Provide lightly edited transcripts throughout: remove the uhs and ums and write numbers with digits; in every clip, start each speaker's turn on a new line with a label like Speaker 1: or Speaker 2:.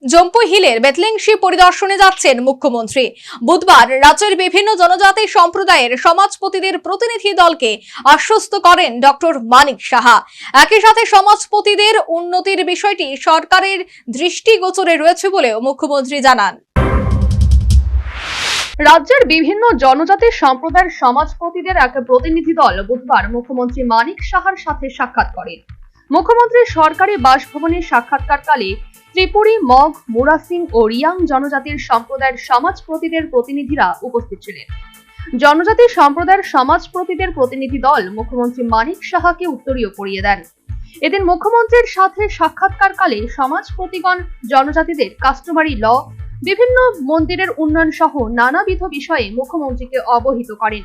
Speaker 1: জম্পুই হিলের বেতলিংশি পরিদর্শনে যাচ্ছেন মুখ্যমন্ত্রী। বুধবার রাজ্যের বিভিন্ন জনজাতি সম্প্রদায়ের সমাজপতিদের প্রতিনিধি দলকে আশ্বস্ত করেন ডক্টর মানিক সাহা। একই সাথে সমাজপতিদের উন্নতির বিষয়টি সরকারের দৃষ্টিগোচরে রয়েছে বলেও মুখ্যমন্ত্রী জানান।
Speaker 2: রাজ্যের বিভিন্ন জনজাতি সম্প্রদায়ের সমাজপতিদের এক প্রতিনিধি দল বুধবার মুখ্যমন্ত্রী মানিক সাহার সাথে সাক্ষাৎ করেন। মুখ্যমন্ত্রীর সরকারি বাসভবনে সাক্ষাৎকারকালে ত্রিপুরী, মগ, মুরাসিং ও রিয়াং জনজাতির সম্প্রদায়ের সমাজপতিদের প্রতিনিধিরা উপস্থিত ছিলেন। জনজাতি সম্প্রদায়ের সমাজপতিদের প্রতিনিধি দল মুখ্যমন্ত্রী মানিক সাহাকে উত্তরীয় পরিয়ে দেন। এদিন মুখ্যমন্ত্রীর সাথে সাক্ষাৎকারকালে সমাজপতিগণ জনজাতিদের কাস্টমারি ল, বিভিন্ন মন্দিরের উন্নয়ন সহ নানাবিধ বিষয়ে মুখ্যমন্ত্রীকে অবহিত করেন।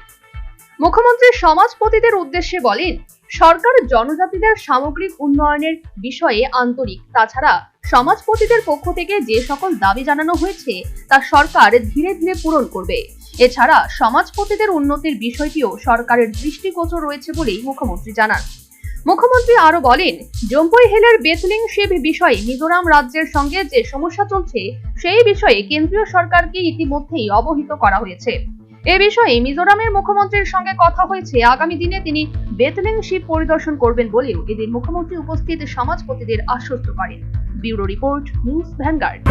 Speaker 2: মুখ্যমন্ত্রী সমাজপতিদের উদ্দেশ্যে বলেন, সরকার জনজাতিদের সামগ্রিক উন্নয়নের বিষয়ে আন্তরিক। তাছাড়া সমাজপতিদের পক্ষ থেকে যে সকল দাবি জানানো হয়েছে তা সরকার ধীরে ধীরে পূরণ করবে। এছাড়া সমাজপতিদের উন্নতির বিষয়টিও সরকারের দৃষ্টিগোচর রয়েছে বলেই মুখ্যমন্ত্রী জানান। মুখ্যমন্ত্রী আরো বলেন, জম্পুই হিলের বেতলিংশি বিষয়ে মিজোরাম রাজ্যের সঙ্গে যে সমস্যা চলছে সেই বিষয়ে কেন্দ্রীয় সরকারকে ইতিমধ্যেই অবহিত করা হয়েছে। এ বিষয়ে মিজোরামের মুখ্যমন্ত্রীর সঙ্গে কথা হয়েছে। আগামী দিনে তিনি বেতলিংশি পরিদর্শন করবেন বলেও এদিন মুখ্যমন্ত্রী উপস্থিত সমাজপতিদের আশ্বস্ত করেন। Bureau report, news vanguard.